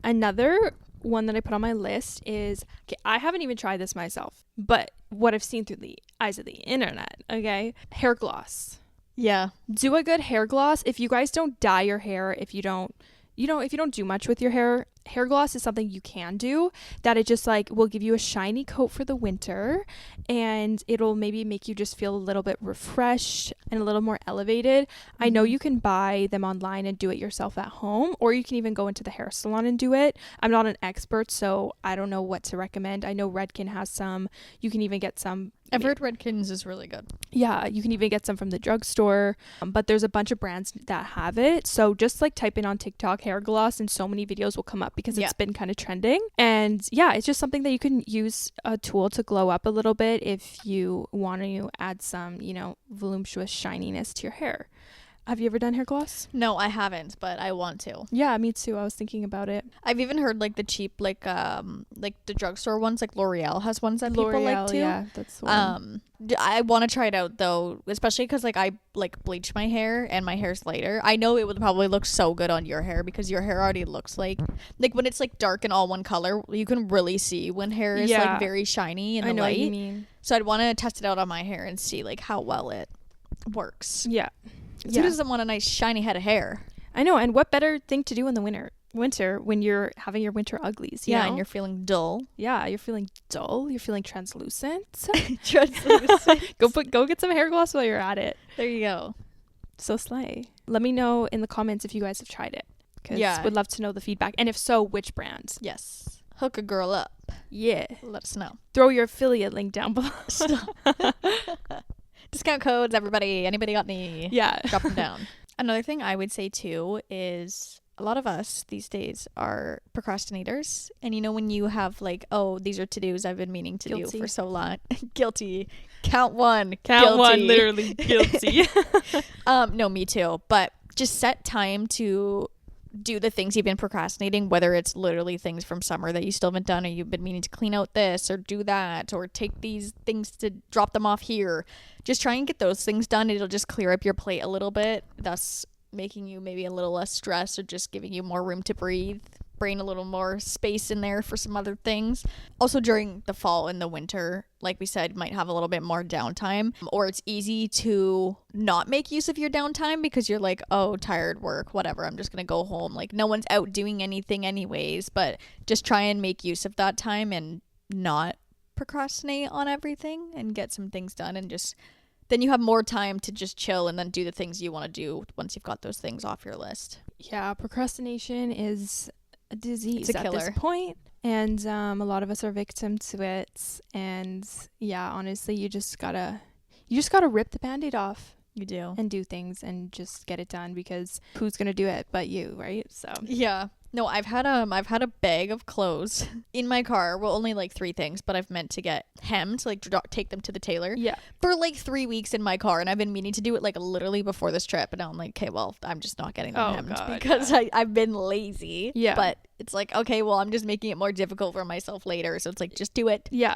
Another one that I put on my list is, okay, I haven't even tried this myself, but what I've seen through the eyes of the internet, okay, hair gloss. Yeah. Do a good hair gloss. If you guys don't dye your hair, if you don't do much with your hair gloss is something you can do, that it just like will give you a shiny coat for the winter, and it'll maybe make you just feel a little bit refreshed and a little more elevated. I know you can buy them online and do it yourself at home, or you can even go into the hair salon and do it. I'm not an expert, so I don't know what to recommend. I know Redken has some. You can even get some. I've heard Redken's is really good. Yeah, you can even get some from the drugstore, but there's a bunch of brands that have it. So just like type in on TikTok hair gloss and so many videos will come up because it's been kind of trending. And yeah, it's just something that you can use a tool to glow up a little bit if you want to add some, you know, voluptuous shininess to your hair. Have you ever done hair gloss? No, I haven't, but I want to. Yeah, me too. I was thinking about it. I've even heard like the cheap, like the drugstore ones, like L'Oreal has ones that people like too. Yeah, that's the one. I want to try it out though, especially because like I like bleach my hair and my hair's lighter. I know it would probably look so good on your hair because your hair already looks like when it's like dark and all one color, you can really see when hair is like very shiny in the light. What you mean. So I'd want to test it out on my hair and see like how well it works. Yeah. Who doesn't want a nice shiny head of hair? I know, and what better thing to do in the winter when you're having your winter uglies, you know? And you're feeling dull. Yeah, you're feeling dull, you're feeling translucent. Translucent. Go get some hair gloss while you're at it. There you go. So slay. Let me know in the comments if you guys have tried it, because we'd love to know the feedback, and if so, which brands. Yes. Hook a girl up. Yeah. Let us know. Throw your affiliate link down below. Discount codes, everybody. Anybody got any? Yeah. Drop them down. Another thing I would say too is a lot of us these days are procrastinators. And you know when you have like, oh, these are to-dos I've been meaning to do for so long. Guilty. Count one. Count one, literally guilty. No, me too. But just set time to do the things you've been procrastinating, whether it's literally things from summer that you still haven't done, or you've been meaning to clean out this or do that, or take these things to drop them off here. Just try and get those things done. It'll just clear up your plate a little bit, thus making you maybe a little less stressed, or just giving you more room to breathe, brain a little more space in there for some other things. Also during the fall and the winter, like we said, might have a little bit more downtime, or it's easy to not make use of your downtime because you're like, oh, tired work, whatever, I'm just gonna go home, like no one's out doing anything anyways. But just try and make use of that time and not procrastinate on everything and get some things done, and just then you have more time to just chill and then do the things you want to do once you've got those things off your list. Yeah, procrastination is a disease at this point, and a lot of us are victim to it. And yeah, honestly, you just gotta rip the band-aid off. You do. And do things and just get it done, because who's gonna do it but you, right? So yeah. No, I've had a bag of clothes in my car. Well, only like 3 things, but I've meant to get hemmed, like take them to the tailor. Yeah. For like 3 weeks in my car, and I've been meaning to do it like literally before this trip, and now I'm like, okay, well, I'm just not getting them hemmed because I've been lazy. Yeah. But it's like, okay, well, I'm just making it more difficult for myself later, so it's like, just do it. Yeah.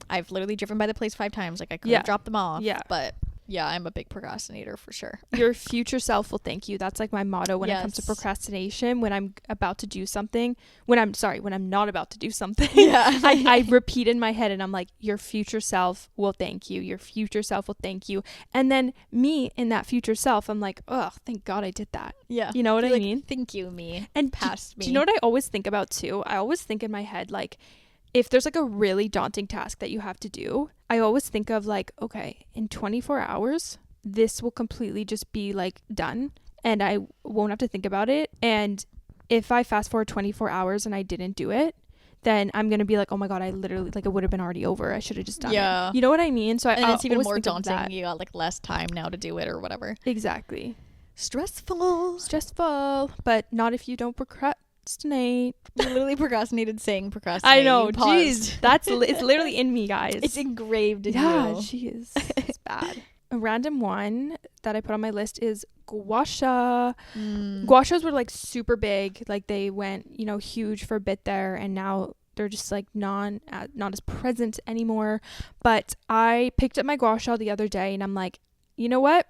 I've literally driven by the place 5 times. Like I could have dropped them off. Yeah. But yeah, I'm a big procrastinator for sure. Your future self will thank you. That's like my motto when it comes to procrastination. When I'm about to do something, when I'm not about to do something, I repeat in my head and I'm like, your future self will thank you. Your future self will thank you. And then me in that future self, I'm like, oh, thank God I did that. Yeah. You know what I mean? Thank you, me. And past me. Do you know what I always think about too? I always think in my head, like, if there's like a really daunting task that you have to do, I always think of like, okay, in 24 hours, this will completely just be like done and I won't have to think about it. And if I fast forward 24 hours and I didn't do it, then I'm going to be like, oh my God, I literally, like, it would have been already over. I should have just done it. You know what I mean? So and it's even more daunting. You got like less time now to do it or whatever. Exactly. Stressful, but not if you don't procrastinate. You literally procrastinated saying procrastinate. I know. Jeez. It's literally in me, guys. It's engraved in you. Yeah, jeez. It's bad. A random one that I put on my list is gua sha. Gua shas were like super big. Like they went, huge for a bit there, and now they're just like not as present anymore. But I picked up my gua sha the other day, and I'm like, you know what?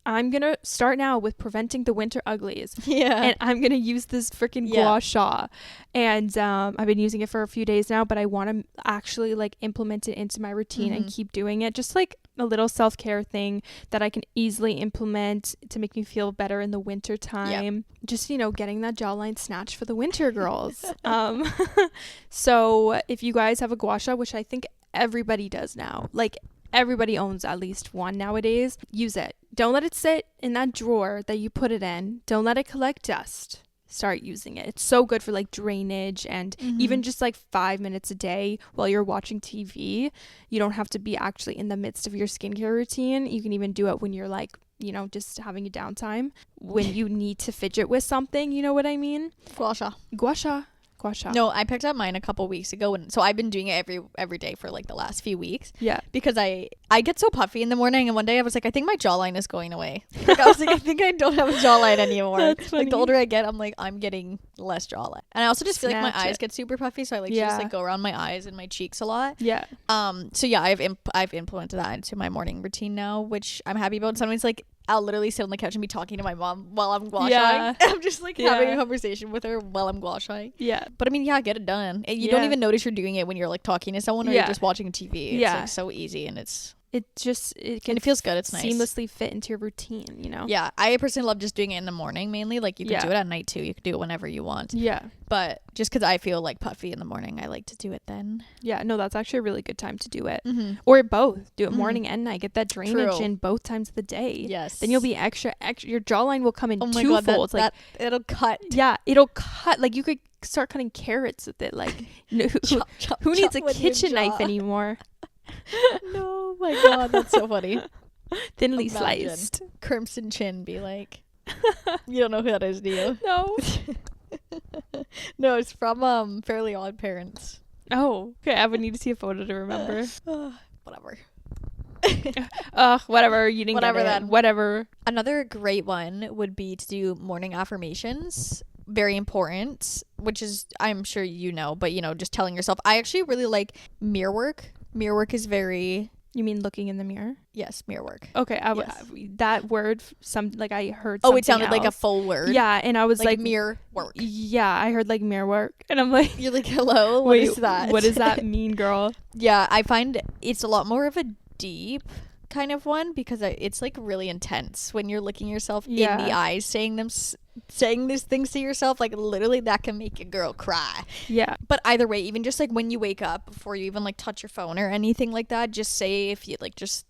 I'm gonna start now with preventing the winter uglies. Yeah. And I'm gonna use this freaking gua sha. And I've been using it for a few days now, but I want to actually like implement it into my routine and keep doing it. Just like a little self-care thing that I can easily implement to make me feel better in the winter time. Just, getting that jawline snatched for the winter girls. So if you guys have a gua sha, which I think everybody does now, like everybody owns at least one nowadays, use it. Don't let it sit in that drawer that you put it in. Don't let it collect dust. Start using it. It's so good for like drainage, and even just like 5 minutes a day while you're watching TV. You don't have to be actually in the midst of your skincare routine. You can even do it when you're like, just having a downtime, when you need to fidget with something. You know what I mean? Gua sha. Gua sha. Gua sha. No, I picked up mine a couple weeks ago, and so I've been doing it every day for like the last few weeks. Yeah. Because I get so puffy in the morning, and one day I was like, I think my jawline is going away. Like I was like, I think I don't have a jawline anymore. That's funny. Like the older I get, I'm like, I'm getting less jawline, and I also just feel like my eyes get super puffy, so I like to just like go around my eyes and my cheeks a lot. Yeah. So yeah, I've implemented that into my morning routine now, which I'm happy about. Sometimes like I'll literally sit on the couch and be talking to my mom while I'm gua shaing. I'm just like having a conversation with her while I'm gua shaing. Yeah. But I mean, get it done. And you don't even notice you're doing it when you're like talking to someone or you're just watching TV. It's like so easy, and it feels good. It's nice. Seamlessly fit into your routine, Yeah. I personally love just doing it in the morning mainly. Like you can do it at night too. You can do it whenever you want. Yeah. But just because I feel like puffy in the morning, I like to do it then. Yeah. No, that's actually a really good time to do it. Or both. Do it morning and night. Get that drainage in both times of the day. Yes. Then you'll be extra. Your jawline will come in two folds. Like it'll cut. Yeah. It'll cut. Like you could start cutting carrots with it. Like who needs a kitchen knife anymore? No, my God, that's so funny. Thinly sliced. Crimson Chin be like, you don't know who that is, do you? No. No, it's from Fairly Odd Parents. Oh, okay. I would need to see a photo to remember. Whatever. Whatever. You didn't whatever get it. Then. Whatever. Another great one would be to do morning affirmations. Very important, which is, I'm sure but just telling yourself. I actually really like mirror work. Mirror work is very... You mean looking in the mirror? Yes, mirror work. Okay, that word, I heard something it sounded else. like a full word. Yeah, and I was like mirror work. Yeah, I heard like mirror work, and I'm like... You're like, hello? What is that? What does that mean, girl? Yeah, I find it's a lot more of a deep kind of one, because it's like really intense when you're looking yourself in the eyes, saying these things to yourself. Like literally that can make a girl cry. Yeah. But either way, even just like when you wake up, before you even like touch your phone or anything like that, just say, if you like, just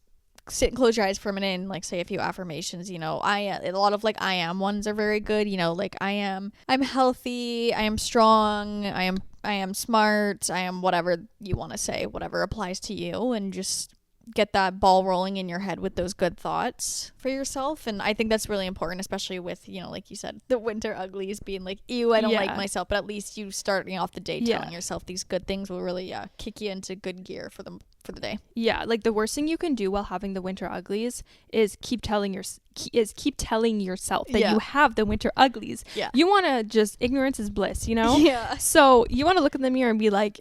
sit and close your eyes for a minute and like say a few affirmations. A lot of like I am ones are very good. Like I'm healthy, I am strong, I am smart, I am whatever you want to say, whatever applies to you, and just get that ball rolling in your head with those good thoughts for yourself. And I think that's really important, especially with like you said, the winter uglies being like, ew, I don't like myself, but at least you starting off the day telling yourself these good things will really kick you into good gear for the day. Yeah, like the worst thing you can do while having the winter uglies is keep telling yourself that you have the winter uglies. Yeah. You want to just, ignorance is bliss, Yeah. So you want to look in the mirror and be like,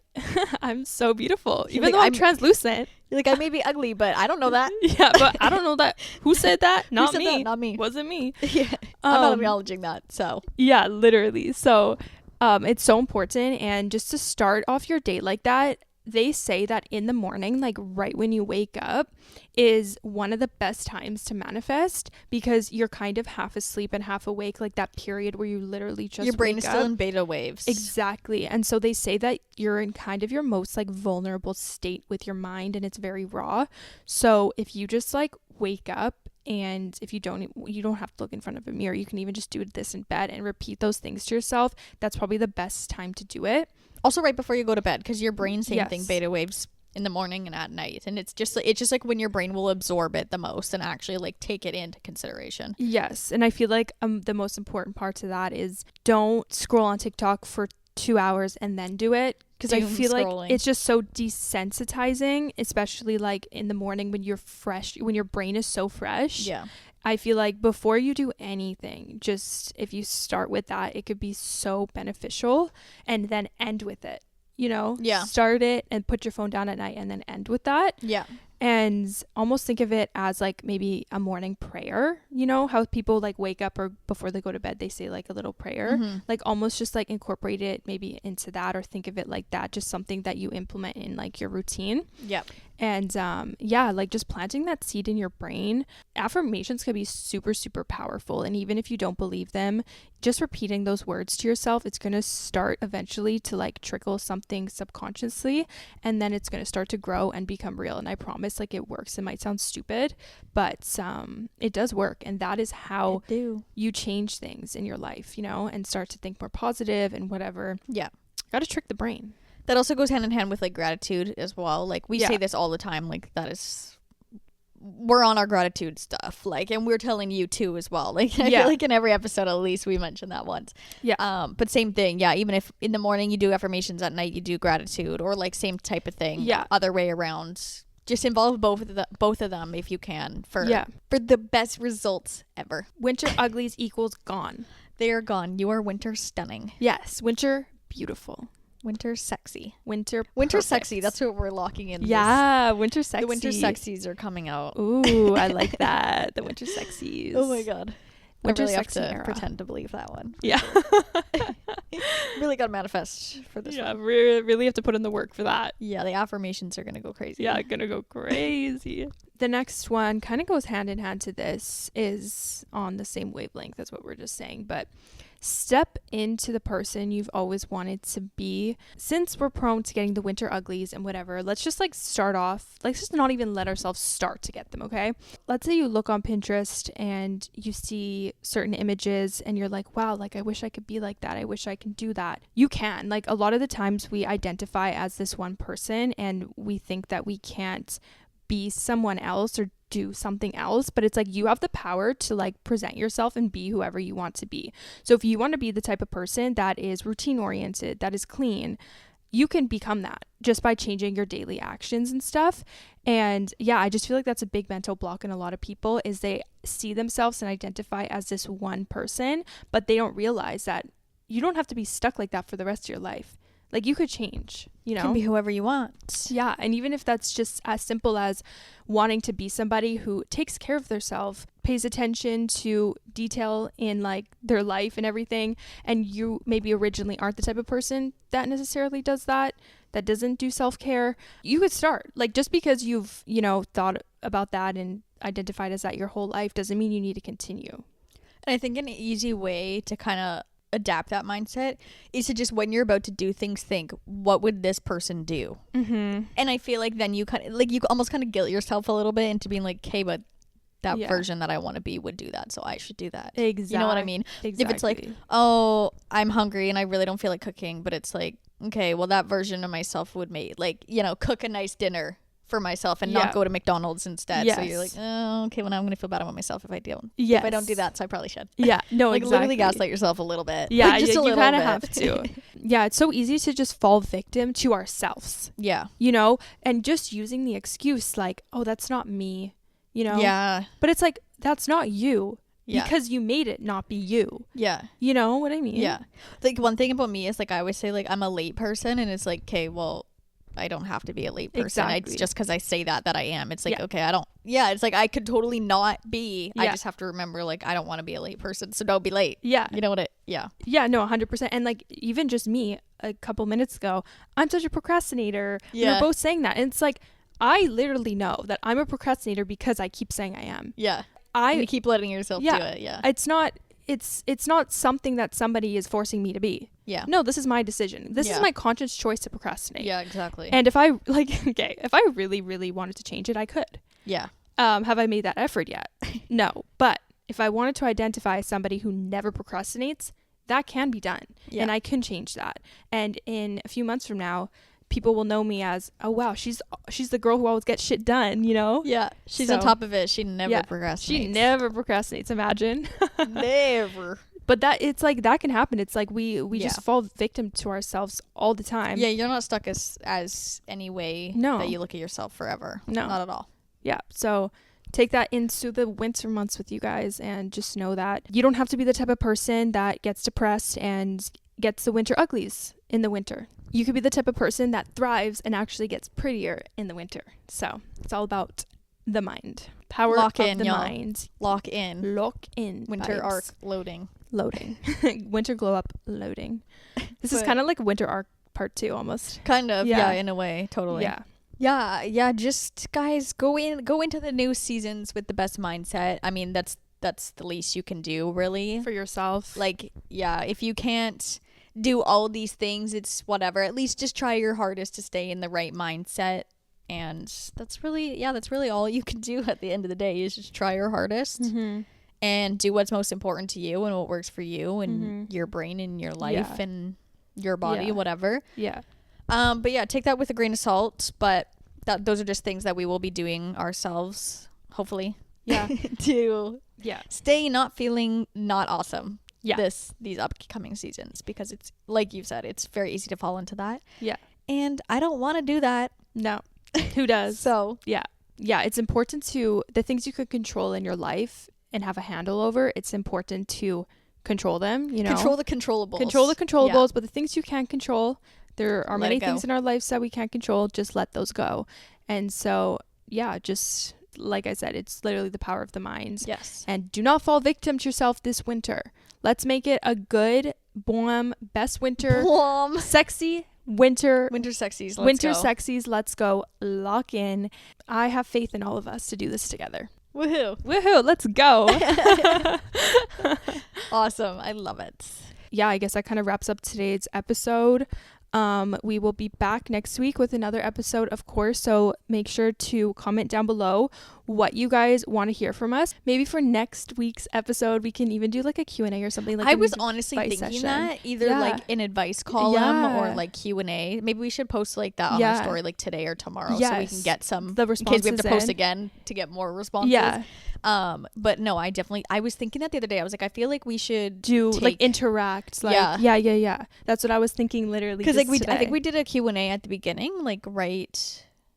I'm so beautiful, even though I'm translucent. You're like, I may be ugly, but I don't know that. Yeah, but I don't know that. Who said that? Not me. That? Not me. Wasn't me. Yeah. I'm not acknowledging that. So. Yeah, literally. So, it's so important, and just to start off your day like that. They say that in the morning, like right when you wake up, is one of the best times to manifest, because you're kind of half asleep and half awake, like that period where you literally just your brain is still in beta waves. Exactly. And so they say that you're in kind of your most like vulnerable state with your mind, and it's very raw. So if you just like wake up, and if you don't have to look in front of a mirror, you can even just do this in bed and repeat those things to yourself. That's probably the best time to do it. Also right before you go to bed, because your brain, same thing, beta waves in the morning and at night. And it's just like when your brain will absorb it the most and actually like take it into consideration. Yes. And I feel like the most important part to that is don't scroll on TikTok for 2 hours and then do it, because I feel like it's just so desensitizing, especially like in the morning when you're fresh, when your brain is so fresh. Yeah. I feel like before you do anything, just if you start with that, it could be so beneficial, and then end with it, you know? Yeah. Start it and put your phone down at night and then end with that. Yeah. And almost think of it as like maybe a morning prayer, you know, how people like wake up or before they go to bed, they say like a little prayer, like almost just like incorporate it maybe into that, or think of it like that, just something that you implement in like your routine. Yep. And yeah, like just planting that seed in your brain. Affirmations can be super, super powerful. And even if you don't believe them, just repeating those words to yourself, it's going to start eventually to like trickle something subconsciously, and then it's going to start to grow and become real. And I promise, like, it works. It might sound stupid, but it does work. And that is how you change things in your life, you know, and start to think more positive and whatever. Yeah. Got to trick the brain. That also goes hand in hand with like gratitude as well. Like we say this all the time, like that is, we're on our gratitude stuff, like, and we're telling you too as well. Like I feel like in every episode at least we mentioned that once. Yeah. But same thing. Yeah. Even if in the morning you do affirmations, at night you do gratitude, or like same type of thing. Yeah. Other way around. Just involve both of them if you can for the best results ever. Winter uglies equals gone. They are gone. You are winter stunning. Yes. Winter beautiful. Winter sexy. Winter sexy. That's what we're locking in. Yeah, winter sexy. The winter sexies are coming out. Ooh, I like that. The winter sexies. Oh my god. Winter I really sexy have to era. pretend to believe that one. Yeah. Really gotta manifest for this one. Yeah, really have to put in the work for that. Yeah, the affirmations are gonna go crazy. Yeah, gonna go crazy. The next one kind of goes hand in hand to this, is on the same wavelength as what we're just saying, but step into the person you've always wanted to be. Since we're prone to getting the winter uglies and whatever, let's just like start off, let's just not even let ourselves start to get them, okay? Let's say you look on Pinterest and you see certain images and you're like, wow, like I wish I could be like that. I wish I can do that. You can. Like a lot of the times we identify as this one person and we think that we can't be someone else or do something else, but it's like you have the power to like present yourself and be whoever you want to be. So if you want to be the type of person that is routine oriented, that is clean, you can become that just by changing your daily actions and stuff. And yeah, I just feel like that's a big mental block in a lot of people, is they see themselves and identify as this one person, but they don't realize that you don't have to be stuck like that for the rest of your life. Like you could change, you know? You can be whoever you want. Yeah. And even if that's just as simple as wanting to be somebody who takes care of themselves, pays attention to detail in like their life and everything, and you maybe originally aren't the type of person that necessarily does that doesn't do self-care, you could start. Like just because you've, you know, thought about that and identified as that your whole life doesn't mean you need to continue. And I think an easy way to kind of adapt that mindset is to just, when you're about to do things, think, what would this person do? And I feel like then you kind of like, you almost kind of guilt yourself a little bit into being like, okay, but that version that I want to be would do that, so I should do that. Exactly. You know what I mean? Exactly. If it's like, oh, I'm hungry and I really don't feel like cooking, but it's like, okay, well that version of myself would make, like, you know, cook a nice dinner for myself and not go to McDonald's instead. So you're like, oh, okay, well now I'm gonna feel bad about myself if I don't. If I don't do that, so I probably should. Yeah, no, like exactly. Literally gaslight yourself a little bit. Yeah, like, just a you little kind of bit. have to. Yeah, it's so easy to just fall victim to ourselves. Yeah, you know, and just using the excuse like, oh, that's not me. You know. Yeah. But it's like, that's not you. Yeah. Because you made it not be you. Yeah. You know what I mean? Yeah. Like one thing about me is like I always say like I'm a late person, and it's like, okay, well, I don't have to be a late person. Exactly. It's just because I say that I am. It's like, okay, I don't. Yeah, it's like I could totally not be. I just have to remember like I don't want to be a late person, so don't be late. Yeah. You know what it? Yeah. Yeah, no, 100%. And like even just me a couple minutes ago, I'm such a procrastinator. Yeah. We were both saying that. And it's like, I literally know that I'm a procrastinator because I keep saying I am. Yeah. You keep letting yourself do it. Yeah. It's not something that somebody is forcing me to be. Yeah. No, this is my decision. This is my conscious choice to procrastinate. Yeah, exactly. And if I if I really, really wanted to change it, I could. Yeah. Have I made that effort yet? No. But if I wanted to identify somebody who never procrastinates, that can be done. Yeah. And I can change that. And in a few months from now, people will know me as, oh wow, she's the girl who always gets shit done, you know? Yeah, she's on top of it. She never procrastinates. She never procrastinates, imagine. Never. But that, it's like, that can happen. It's like we just fall victim to ourselves all the time. Yeah, you're not stuck as any way that you look at yourself forever. No, not at all. Yeah, so take that into the winter months with you guys, and just know that you don't have to be the type of person that gets depressed and gets the winter uglies in the winter. You could be the type of person that thrives and actually gets prettier in the winter. So it's all about the mind. Power Lock of in, the y'all. mind. Lock in. Winter vibes. arc loading. Winter glow up loading. This is kind of like winter arc part 2 almost. Kind of, yeah, in a way, totally. Yeah, just guys, go into the new seasons with the best mindset. I mean, that's the least you can do, really, for yourself. Like, yeah, if you can't do all these things, it's whatever. At least just try your hardest to stay in the right mindset. And that's really all you can do at the end of the day, is just try your hardest and do what's most important to you and what works for you and your brain and your life and your body, whatever. Yeah. But yeah, take that with a grain of salt. But those are just things that we will be doing ourselves, hopefully. Yeah. To stay not feeling not awesome. Yeah. These upcoming seasons, because it's like you said, it's very easy to fall into that. Yeah. And I don't want to do that. No. Who does? So yeah. It's important to, the things you could control in your life and have a handle over, it's important to control them, you know. Control the controllables. But the things you can't control, there are many things in our lives that we can't control. Just let those go. And so, yeah, just like I said, it's literally the power of the mind. Yes. And do not fall victim to yourself this winter. Let's make it a good, best winter, sexy winter sexies. Let's go. Lock in. I have faith in all of us to do this together. Woohoo. Let's go. Awesome. I love it. Yeah, I guess that kind of wraps up today's episode. We will be back next week with another episode, of course, so make sure to comment down below what you guys want to hear from us. Maybe for next week's episode we can even do like a Q&A or something. Like, I was honestly thinking that either like an advice column or like Q&A. Maybe we should post like that on our story like today or tomorrow, so we can get some the responses in case we have to post again to get more responses. But no, I was thinking that the other day. I was like, I feel like we should do like interact, like yeah, that's what I was thinking, literally, because like I think we did a Q&A at the beginning, like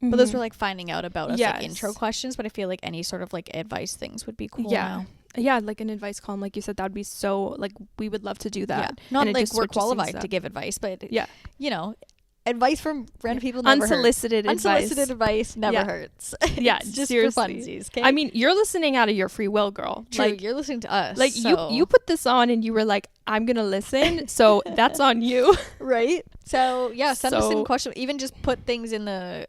but those were like finding out about us, like intro questions. But I feel like any sort of like advice things would be cool now. Yeah, like an advice column, like you said, that would be so, like, we would love to do that. Not like we're qualified to give advice, but you know, advice from random people never unsolicited hurts. Unsolicited advice never hurts. Yeah, it's just seriously. For funsies. Okay? I mean, you're listening out of your free will, girl. True, like, you're listening to us. Like, you put this on and you were like, I'm gonna listen, so that's on you. Right? So yeah, send us in questions. Even just put things in the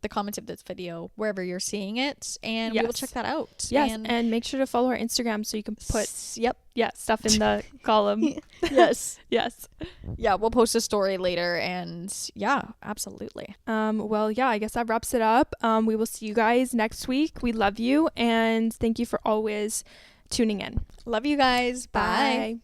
comments of this video wherever you're seeing it, and we will check that out. Yes, and make sure to follow our Instagram so you can put stuff in the column. Yes. Yeah, we'll post a story later, and yeah, absolutely. Well, yeah, I guess that wraps it up. We will see you guys next week. We love you, and thank you for always tuning in. Love you guys. Bye.